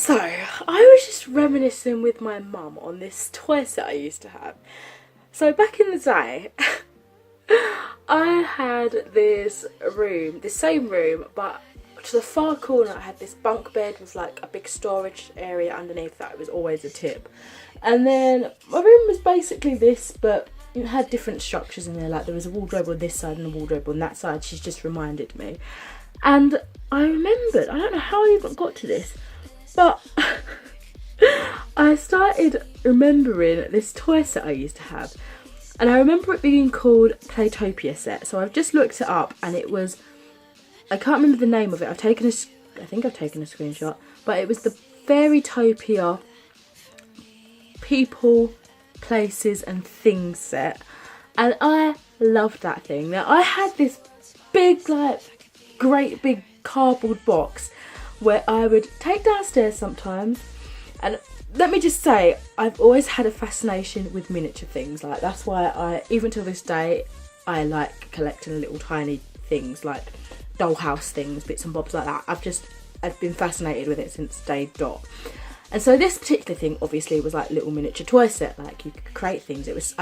So, I was just reminiscing with my mum on this toy set I used to have. So back in the day, I had this room, this same room, but to the far corner I had this bunk bed with like a big storage area underneath that. It was always a tip. And then my room was basically this, but it had different structures in there. Like there was a wardrobe on this side and a wardrobe on that side. She's just reminded me. And I remembered, I don't know how I even got to this, but I started remembering this toy set I used to have. And I remember it being called Playtopia set. So I've just looked it up and it was, I can't remember the name of it. I think I've taken a screenshot. But it was the Fairytopia people, places and things set. And I loved that thing. Now I had this big, like, great big cardboard box where I would take downstairs sometimes. And let me just say, I've always had a fascination with miniature things. Like that's why even till this day, I like collecting little tiny things like dollhouse things, bits and bobs like that. I've been fascinated with it since day dot. And so this particular thing obviously was like little miniature toy set, like you could create things. It was,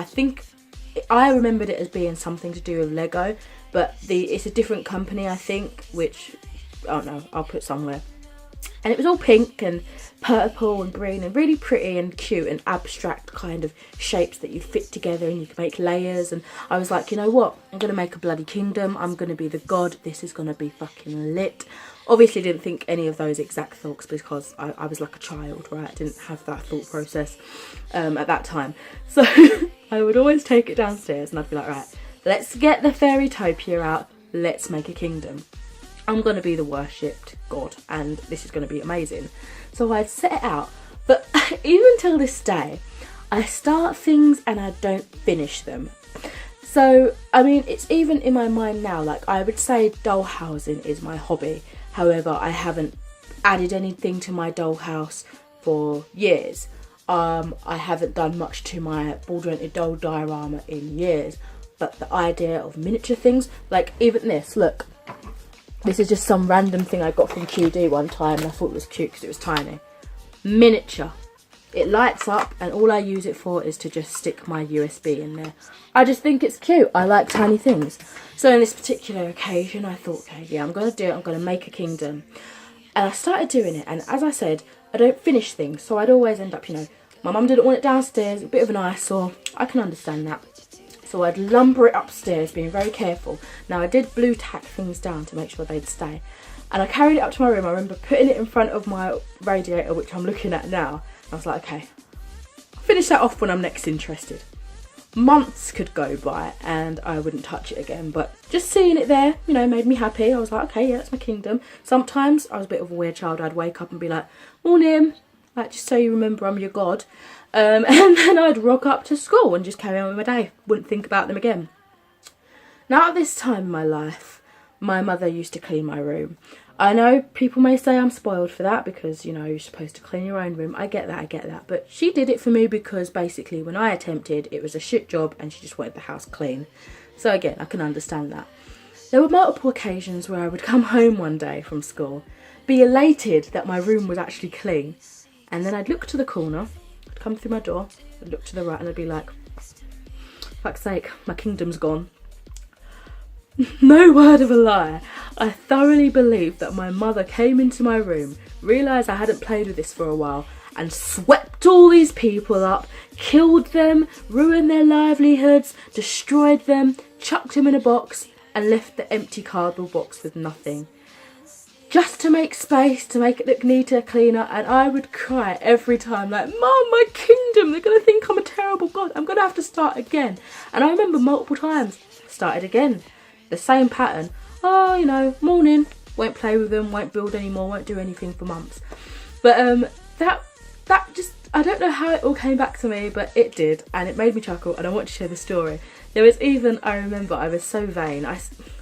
I remembered it as being something to do with Lego, but it's a different company I think, which, I don't know, I'll put somewhere. And it was all pink and purple and green and really pretty and cute and abstract kind of shapes that you fit together and you can make layers. And I was like, you know what, I'm going to make a bloody kingdom. I'm going to be the god. This is going to be fucking lit. Obviously didn't think any of those exact thoughts because I was like a child, right? I didn't have that thought process at that time. So I would always take it downstairs and I'd be like, right, let's get the Fairytopia out. Let's make a kingdom. I'm going to be the worshipped god and this is going to be amazing. So I'd set it out, but even till this day, I start things and I don't finish them. So, I mean, it's even in my mind now, like I would say doll housing is my hobby. However, I haven't added anything to my dollhouse for years. I haven't done much to my board-rented doll diorama in years. But the idea of miniature things, like even this, look. This is just some random thing I got from QD one time and I thought it was cute because it was tiny. Miniature. It lights up and all I use it for is to just stick my USB in there. I just think it's cute. I like tiny things. So on this particular occasion I thought, okay, yeah, I'm going to do it. I'm going to make a kingdom. And I started doing it, and as I said, I don't finish things. So I'd always end up, you know, my mum didn't want it downstairs, a bit of an eyesore. I can understand that. So I'd lumber it upstairs, being very careful. Now I did blue tack things down to make sure they'd stay. And I carried it up to my room. I remember putting it in front of my radiator, which I'm looking at now. I was like, okay, I'll finish that off when I'm next interested. Months could go by and I wouldn't touch it again. But just seeing it there, you know, made me happy. I was like, okay, yeah, that's my kingdom. Sometimes I was a bit of a weird child. I'd wake up and be like, morning, like just so you remember I'm your god. And then I'd rock up to school and just carry on with my day. Wouldn't think about them again. Now at this time in my life, my mother used to clean my room. I know people may say I'm spoiled for that because, you know, you're supposed to clean your own room. I get that. But she did it for me because basically when I attempted, it was a shit job and she just wanted the house clean. So again, I can understand that. There were multiple occasions where I would come home one day from school, be elated that my room was actually clean. And then I'd look to the corner, I'd come through my door, I'd look to the right and I'd be like, fuck's sake, my kingdom's gone. No word of a lie. I thoroughly believe that my mother came into my room, realised I hadn't played with this for a while, and swept all these people up, killed them, ruined their livelihoods, destroyed them, chucked them in a box, and left the empty cardboard box with nothing. Just to make space, to make it look neater, cleaner, and I would cry every time, like, Mum, my kingdom, they're going to think I'm a terrible god, I'm going to have to start again. And I remember multiple times, started again. The same pattern. Oh, you know, morning, won't play with them, won't build anymore, won't do anything for months. But that just, I don't know how it all came back to me, but it did, and it made me chuckle, and I want to share the story. There was even, I remember I was so vain, I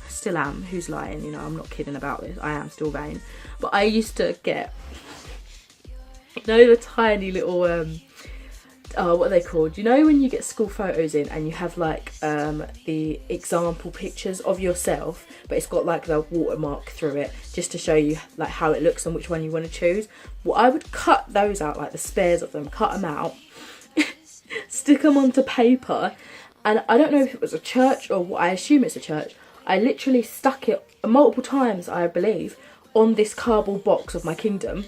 still am, who's lying, you know, I'm not kidding about this, I am still vain. But I used to get, you know, the tiny little, oh, what are they called? You know when you get school photos in and you have like the example pictures of yourself, but it's got like the watermark through it just to show you like how it looks and which one you want to choose. Well, I would cut those out, like the spares of them, cut them out, stick them onto paper, and I don't know if it was a church or what, I assume it's a church. I literally stuck it multiple times, I believe, on this cardboard box of my kingdom,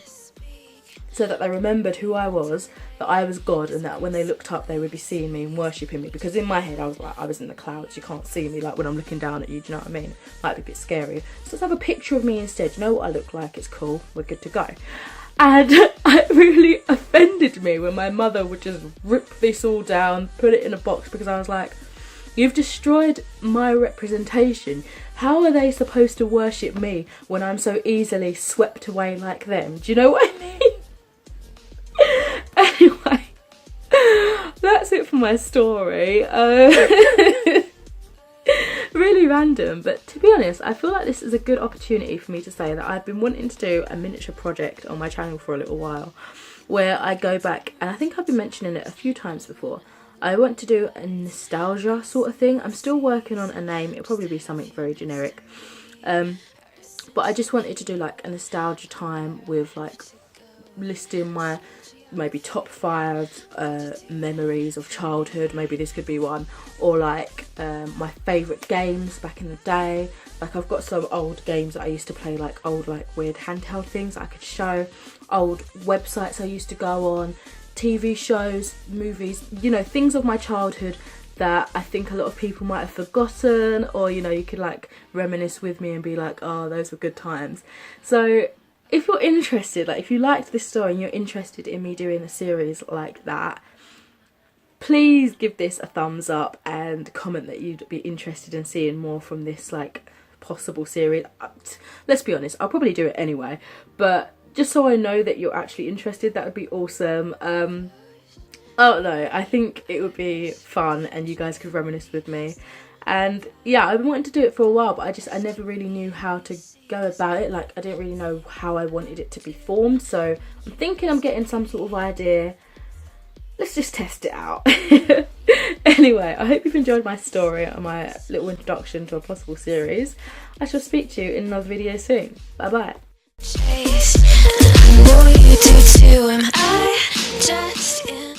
so that they remembered who I was, that I was God, and that when they looked up they would be seeing me and worshipping me. Because in my head I was like, I was in the clouds, you can't see me, like when I'm looking down at you, do you know what I mean? Might be a bit scary. So let's have a picture of me instead. You know what I look like, it's cool, we're good to go. And it really offended me when my mother would just rip this all down, put it in a box, because I was like, you've destroyed my representation. How are they supposed to worship me when I'm so easily swept away like them? Do you know what I mean? Anyway, that's it for my story. Really random, but to be honest, I feel like this is a good opportunity for me to say that I've been wanting to do a miniature project on my channel for a little while, where I go back, and I think I've been mentioning it a few times before. I want to do a nostalgia sort of thing. I'm still working on a name. It'll probably be something very generic. But I just wanted to do like a nostalgia time with like listing my maybe top 5 memories of childhood. Maybe this could be one. Or like my favourite games back in the day. Like I've got some old games that I used to play, like old like weird handheld things I could show. Old websites I used to go on. TV shows, movies, you know, things of my childhood that I think a lot of people might have forgotten, or you know, you could like reminisce with me and be like, oh, those were good times. So if you're interested, like if you liked this story and you're interested in me doing a series like that, please give this a thumbs up and comment that you'd be interested in seeing more from this like possible series. Let's be honest, I'll probably do it anyway, but just so I know that you're actually interested, that would be awesome. Oh no, I think it would be fun and you guys could reminisce with me. And yeah, I've been wanting to do it for a while, but I never really knew how to go about it. Like I didn't really know how I wanted it to be formed, so I'm thinking I'm getting some sort of idea. Let's just test it out. Anyway, I hope you've enjoyed my story and my little introduction to a possible series. I shall speak to you in another video soon. Bye bye. I know you do too, am I just in